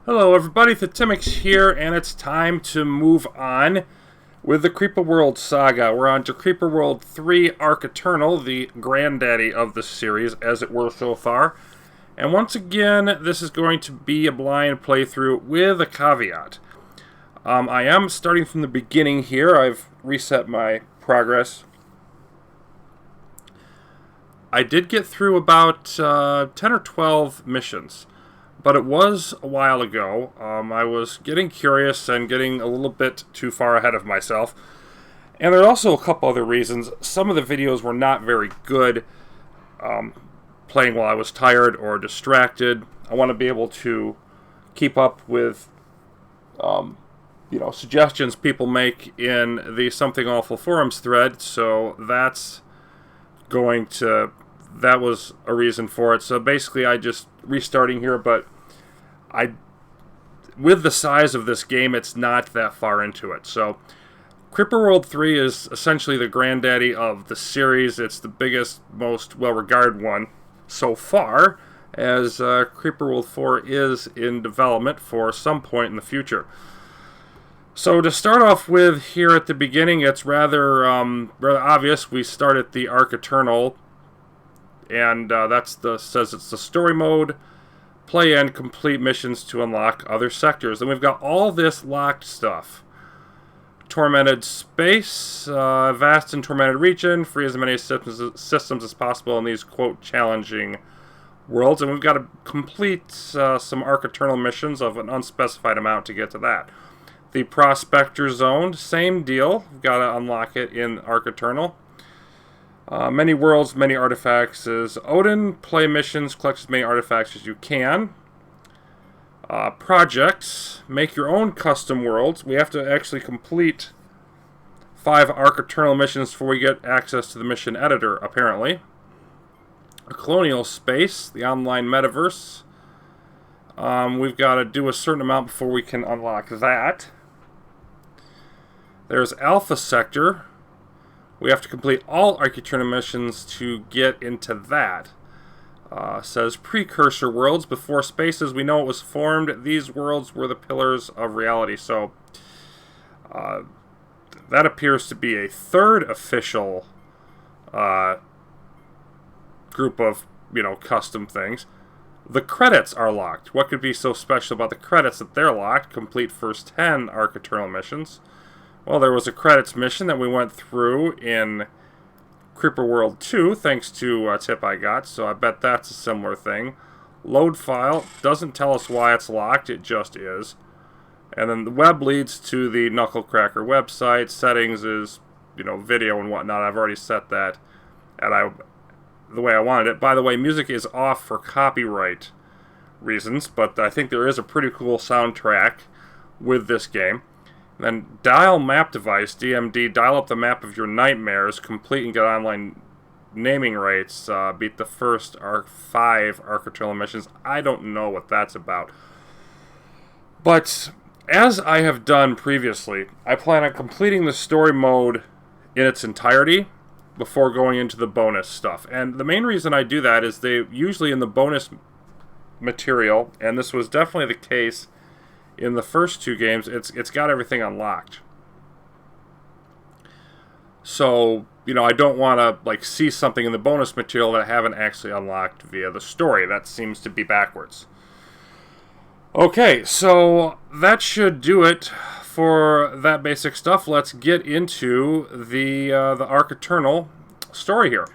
Hello everybody, Tempus here, and it's time to move on with the Creeper World saga. We're on to Creeper World 3 Arc Eternal, the granddaddy of the series, as it were so far. And once again, this is going to be a blind playthrough with a caveat. I am starting from the beginning here. I've reset my progress. I did get through about 10 or 12 missions. But it was a while ago. I was getting curious and getting a little bit too far ahead of myself. And there are also a couple other reasons. Some of the videos were not very good, playing while I was tired or distracted. I want to be able to keep up with, suggestions people make in the Something Awful Forums thread. So that was a reason for it. So basically, I just restarting here, but with the size of this game, it's not that far into it. So, Creeper World 3 is essentially the granddaddy of the series. It's the biggest, most well-regarded one so far, as Creeper World 4 is in development for some point in the future. So to start off with here at the beginning, it's rather obvious. We start at the Arc Eternal, and says it's the story mode. Play and complete missions to unlock other sectors. And we've got all this locked stuff. Tormented space, vast and tormented region, free as many systems as possible in these, quote, challenging worlds. And we've got to complete some Arc Eternal missions of an unspecified amount to get to that. The Prospector Zone, same deal. We've got to unlock it in Arc Eternal. Many worlds, many artifacts is Odin. Play missions, collect as many artifacts as you can. Projects, make your own custom worlds. We have to actually complete 5 Arc Eternal missions before we get access to the mission editor, apparently. A colonial space, the online metaverse. We've got to do a certain amount before we can unlock that. There's Alpha Sector. We have to complete all Arc Eternal missions to get into that. Says precursor worlds. Before spaces, we know it was formed. These worlds were the pillars of reality. So that appears to be a third official group of, custom things. The credits are locked. What could be so special about the credits that they're locked? Complete first 10 Arc Eternal missions. Well, there was a credits mission that we went through in Creeper World 2, thanks to a tip I got, so I bet that's a similar thing. Load file, doesn't tell us why it's locked, it just is. And then the web leads to the Knucklecracker website. Settings is, video and whatnot. I've already set that the way I wanted it. By the way, music is off for copyright reasons, but I think there is a pretty cool soundtrack with this game. Then dial map device, DMD, dial up the map of your nightmares, complete and get online naming rights, beat the first 5 Arc Eternal missions. I don't know what that's about. But as I have done previously, I plan on completing the story mode in its entirety before going into the bonus stuff. And the main reason I do that is they usually in the bonus material, and this was definitely the case in the first 2 games, it's got everything unlocked. So, I don't want to see something in the bonus material that I haven't actually unlocked via the story. That seems to be backwards. Okay, so that should do it for that basic stuff. Let's get into the Arc Eternal story here.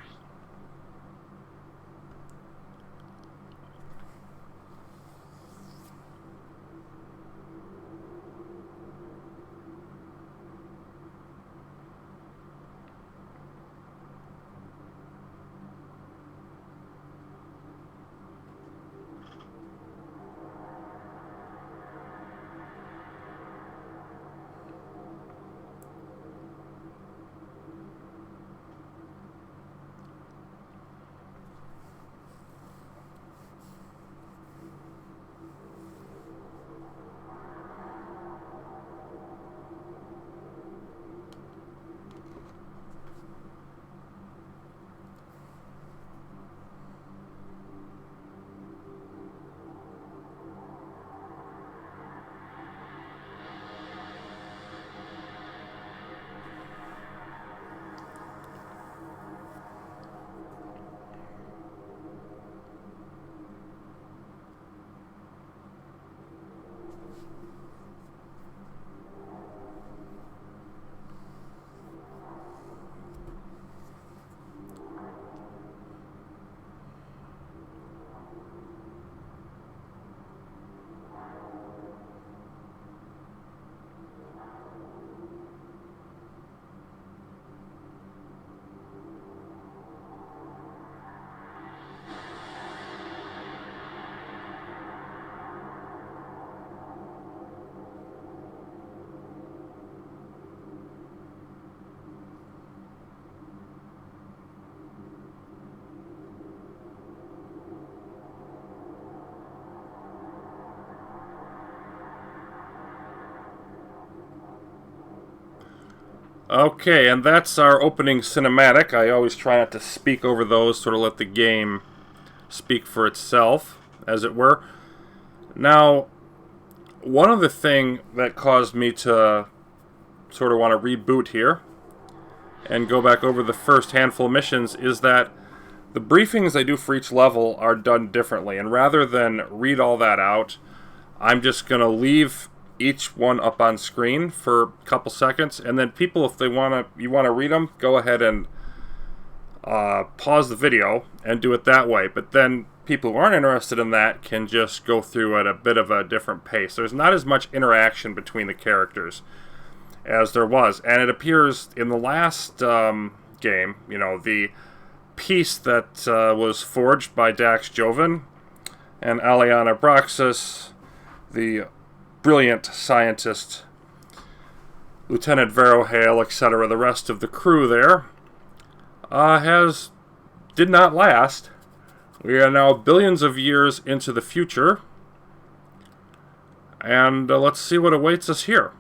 Okay, and that's our opening cinematic. I always try not to speak over those, sort of let the game speak for itself, as it were. Now, one other thing that caused me to sort of want to reboot here and go back over the first handful of missions is that the briefings I do for each level are done differently. And rather than read all that out, I'm just going to leave each one up on screen for a couple seconds, and then people, if you want to read them, go ahead and pause the video and do it that way. But then people who aren't interested in that can just go through at a bit of a different pace. There's not as much interaction between the characters as there was, and it appears in the last game, the peace that was forged by Dax Joven and Aliana Braxis, the brilliant scientist, Lieutenant Verohale, etc., the rest of the crew there, did not last. We are now billions of years into the future, and let's see what awaits us here.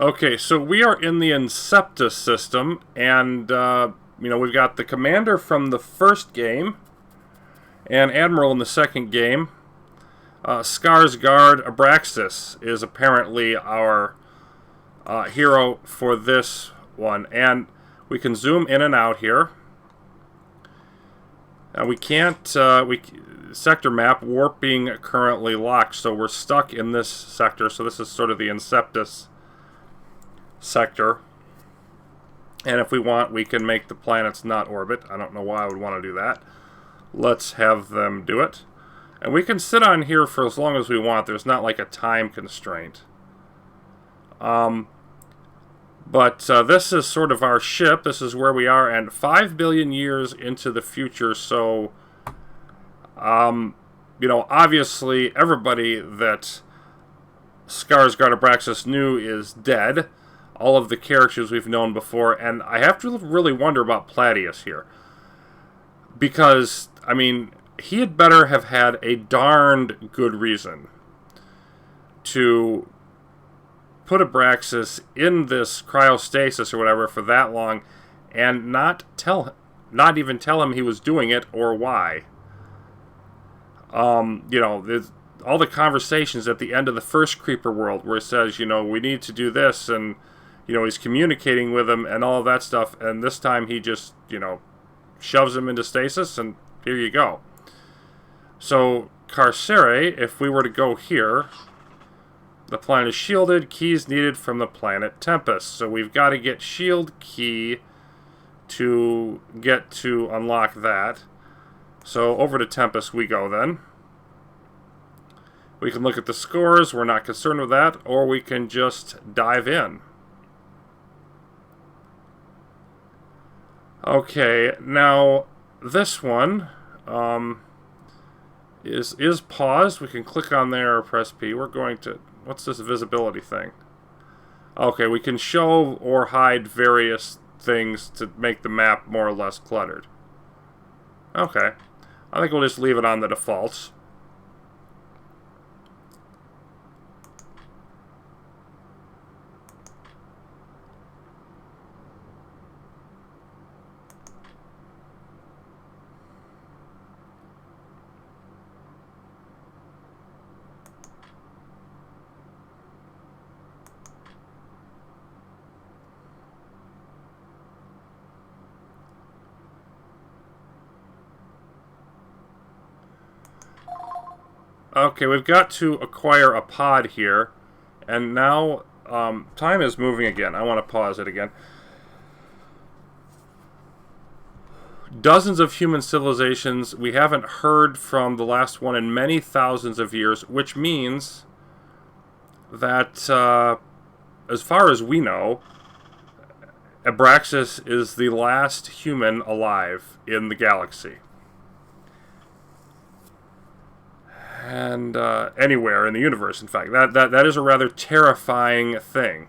Okay, so we are in the Tempus system, and, we've got the commander from the first game, and Admiral in the second game. Skarsgård Abraxas is apparently our hero for this one, and we can zoom in and out here. We can't, sector map, warping currently locked, so we're stuck in this sector, so this is sort of the Inceptus sector, and if we want, we can make the planets not orbit. I don't know why I would want to do that. Let's have them do it, and we can sit on here for as long as we want. There's not like a time constraint, but this is sort of our ship. This is where we are, and 5 billion years into the future, so obviously everybody that Skarsgård Abraxas knew is dead. All of the characters we've known before, and I have to really wonder about Platius here. Because, he had better have had a darned good reason to put Abraxas in this cryostasis or whatever for that long, and not even tell him he was doing it or why. There's all the conversations at the end of the first Creeper World where it says, we need to do this, and he's communicating with him and all of that stuff, and this time he just, shoves him into stasis, and here you go. So, Carcere, if we were to go here, the planet is shielded, keys needed from the planet Tempus. So we've got to get shield key to get to unlock that. So over to Tempus we go then. We can look at the scores, we're not concerned with that, or we can just dive in. Okay, now this one is paused. We can click on there or press P. We're going to, what's this visibility thing? Okay, we can show or hide various things to make the map more or less cluttered. Okay, I think we'll just leave it on the defaults. Okay, we've got to acquire a pod here. And now, time is moving again. I want to pause it again. Dozens of human civilizations. We haven't heard from the last one in many thousands of years, which means that, as far as we know, Abraxas is the last human alive in the galaxy. And anywhere in the universe, in fact. That is a rather terrifying thing.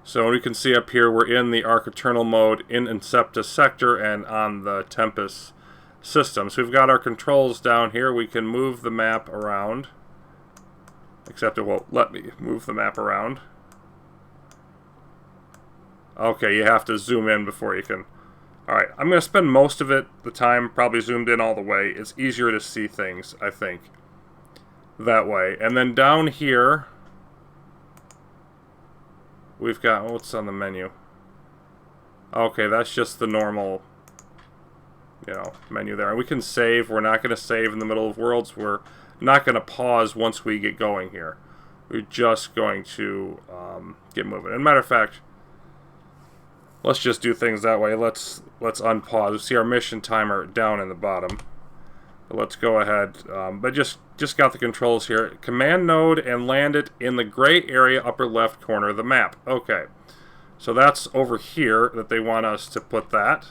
So you can see up here we're in the Arc Eternal mode in Inceptus sector and on the Tempus system. So we've got our controls down here. We can move the map around. Except it won't let me move the map around. Okay, you have to zoom in before you can. Alright, I'm going to spend most of the time probably zoomed in all the way. It's easier to see things, I think, that way. And then down here, we've got, what's on the menu? Okay, that's just the normal, menu there. And we can save. We're not going to save in the middle of worlds. We're not going to pause once we get going here. We're just going to get moving. As a matter of fact, let's just do things that way. Let's unpause. You see our mission timer down in the bottom. But let's go ahead. But just got the controls here. Command node and land it in the gray area upper left corner of the map. Okay. So that's over here that they want us to put that.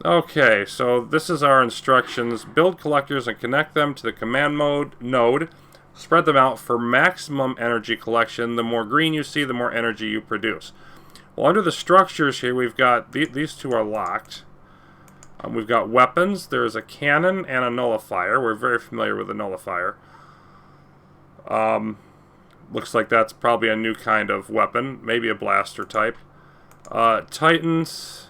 Okay, so this is our instructions. Build collectors and connect them to the command node. Spread them out for maximum energy collection. The more green you see, the more energy you produce. Well, under the structures here, we've got these two are locked. We've got weapons. There's a cannon and a nullifier. We're very familiar with the nullifier. Looks like that's probably a new kind of weapon. Maybe a blaster type. Titans,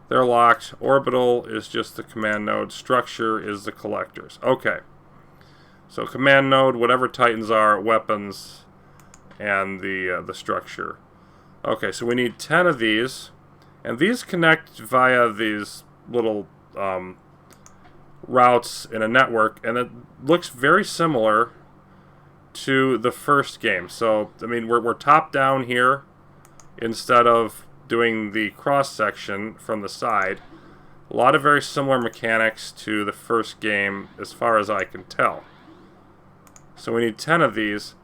they're locked. Orbital is just the command node. Structure is the collectors. Okay. So command node, whatever Titans are, weapons, and the structure. Okay, so we need 10 of these. And these connect via these little routes in a network. And it looks very similar to the first game. So, I mean, we're top down here instead of doing the cross-section from the side. A lot of very similar mechanics to the first game as far as I can tell. So we need 10 of these.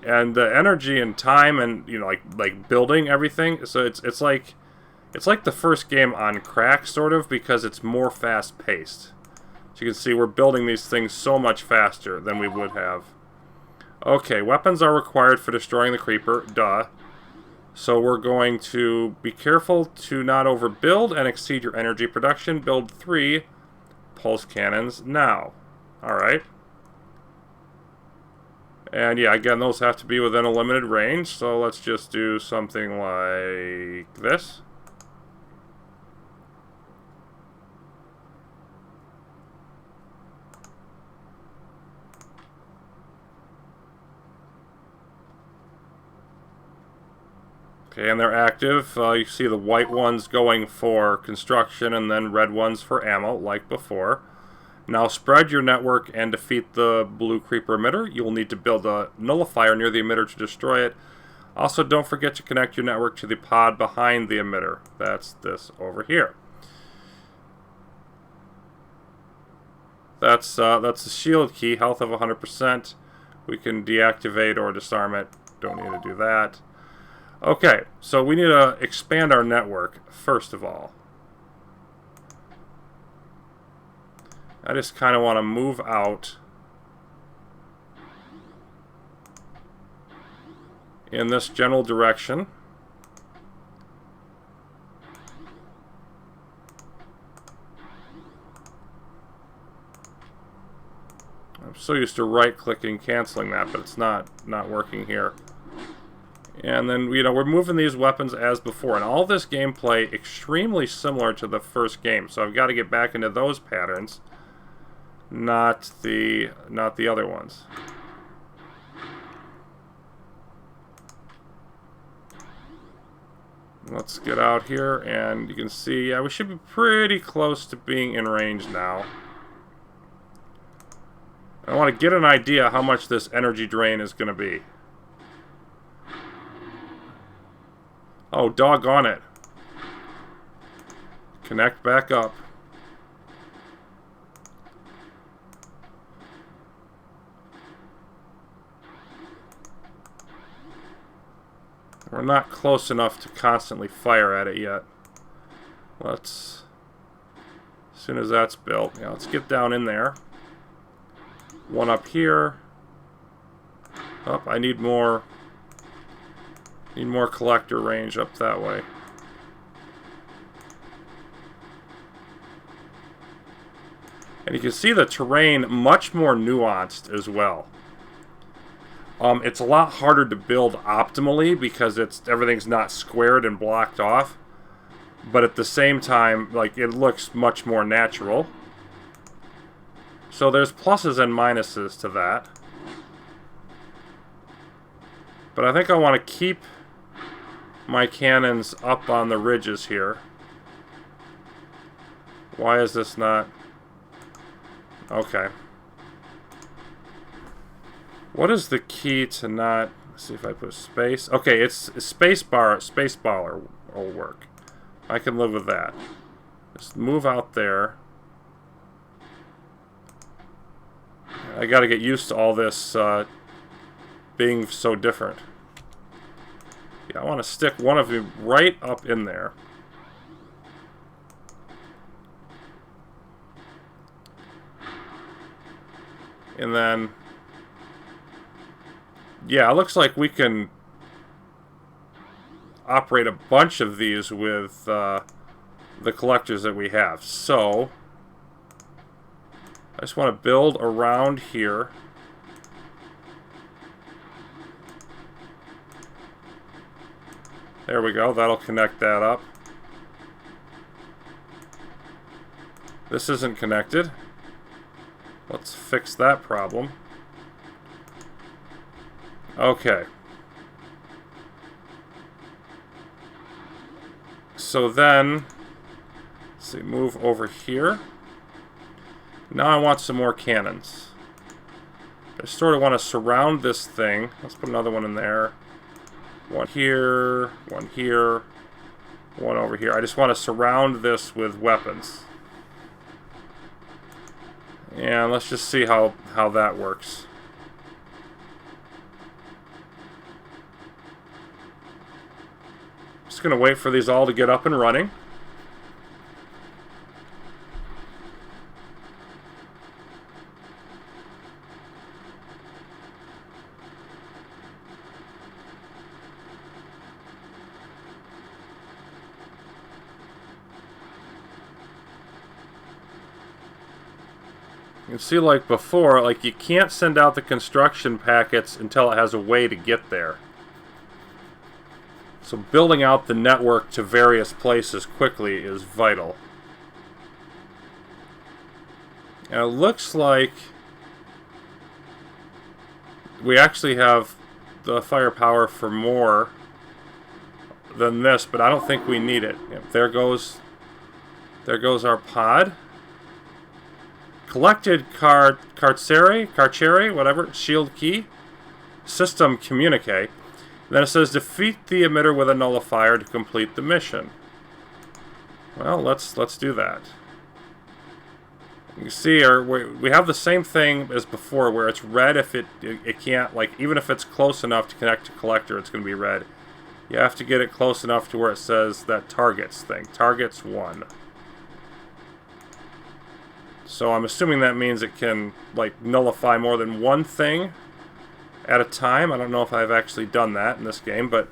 And the energy and time and, like building everything. So it's like the first game on crack, sort of, because it's more fast-paced. So you can see we're building these things so much faster than we would have. Okay, weapons are required for destroying the creeper. Duh. So we're going to be careful to not overbuild and exceed your energy production. Build 3 pulse cannons now. Alright. And yeah, again, those have to be within a limited range, so let's just do something like this. Okay, and they're active. You see the white ones going for construction and then red ones for ammo, like before. Now spread your network and defeat the blue creeper emitter. You will need to build a nullifier near the emitter to destroy it. Also, don't forget to connect your network to the pod behind the emitter. That's this over here. That's the shield key, health of 100%. We can deactivate or disarm it. Don't need to do that. Okay, so we need to expand our network, first of all. I just kind of want to move out in this general direction. I'm so used to right-clicking, canceling that, but it's not working here. And then, we're moving these weapons as before. And all this gameplay extremely similar to the first game. So I've got to get back into those patterns. Not the other ones. Let's get out here, and you can see, yeah, we should be pretty close to being in range now. I want to get an idea how much this energy drain is going to be. Oh, doggone it. Connect back up. We're not close enough to constantly fire at it yet. Let's... As soon as that's built, yeah, let's get down in there. One up here. Oh, I need more... Need more collector range up that way. And you can see the terrain much more nuanced as well. It's a lot harder to build optimally because everything's not squared and blocked off. But at the same time, like, it looks much more natural. So there's pluses and minuses to that. But I think I want to keep my cannons up on the ridges here. Why is this not... Okay. What is the key to not... Let's see if I put space. Okay, it's spacebar. Spacebar will work. I can live with that. Just move out there. I gotta get used to all this being so different. Yeah, I want to stick one of you right up in there. And then... Yeah, it looks like we can operate a bunch of these with the collectors that we have. So, I just want to build around here. There we go, that'll connect that up. This isn't connected. Let's fix that problem. Okay. So then, let's see, move over here. Now I want some more cannons. I sort of want to surround this thing. Let's put another one in there. One here, one here, one over here. I just want to surround this with weapons. And let's just see how that works. Just gonna wait for these all to get up and running. You can see, like before, like you can't send out the construction packets until it has a way to get there. So building out the network to various places quickly is vital. And it looks like we actually have the firepower for more than this, but I don't think we need it. Yep, there goes our pod. Collected carcere, whatever, shield key, system communique. Then it says defeat the emitter with a nullifier to complete the mission. Well, let's do that. You can see we have the same thing as before, where it's red if it can't, like, even if it's close enough to connect to collector, it's going to be red. You have to get it close enough to where it says that targets thing. Targets 1. So I'm assuming that means it can, like, nullify more than one thing at a time. I don't know if I've actually done that in this game, but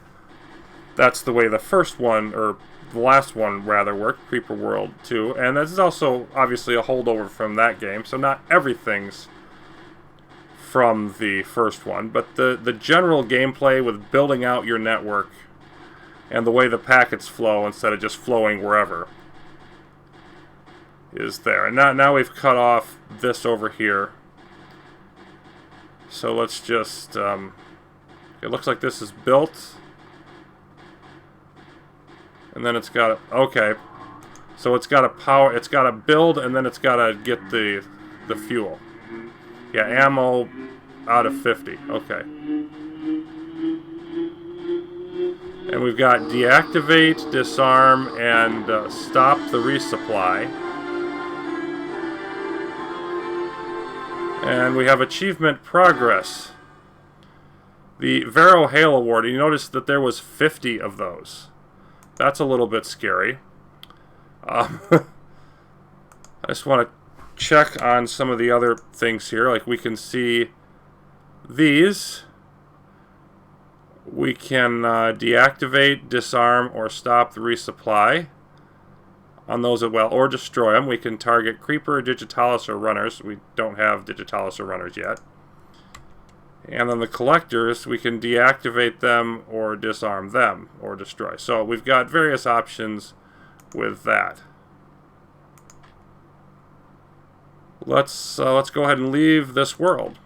that's the way the first one, or the last one rather, worked, Creeper World 2. And this is also obviously a holdover from that game, so not everything's from the first one, but the general gameplay with building out your network and the way the packets flow instead of just flowing wherever is there. And now we've cut off this over here. So let's just, it looks like this is built. And then it's got to... Okay. So it's got to power... It's got to build, and then it's got to get the fuel. Yeah, ammo out of 50. Okay. And we've got deactivate, disarm, and stop the resupply. And we have achievement progress. The Vero Hail Award. You notice that there was 50 of those. That's a little bit scary. I just want to check on some of the other things here. Like we can see these. We can deactivate, disarm, or stop the resupply on those as well, or destroy them. We can target Creeper, Digitalis, or Runners. We don't have Digitalis or Runners yet. And then the collectors, we can deactivate them, or disarm them, or destroy. So we've got various options with that. Let's go ahead and leave this world.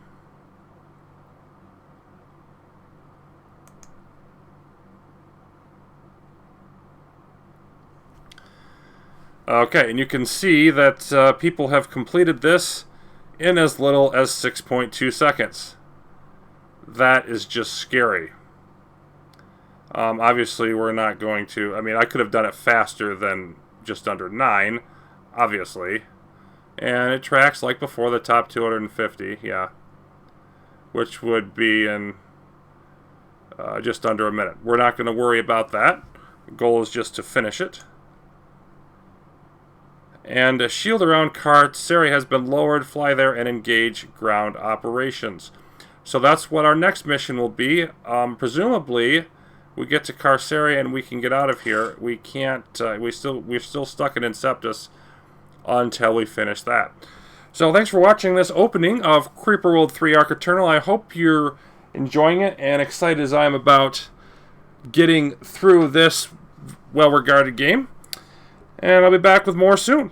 Okay, and you can see that people have completed this in as little as 6.2 seconds. That is just scary. Obviously, we're not going to... I mean, I could have done it faster than just under 9, obviously. And it tracks like before the top 250, yeah. Which would be in just under a minute. We're not going to worry about that. The goal is just to finish it. And a shield around Carceres has been lowered. Fly there and engage ground operations. So that's what our next mission will be. Presumably, we get to Carceres and we can get out of here. We can't. We're still stuck in Tempus until we finish that. So thanks for watching this opening of Creeper World 3 Arc Eternal. I hope you're enjoying it and excited as I am about getting through this well-regarded game. And I'll be back with more soon.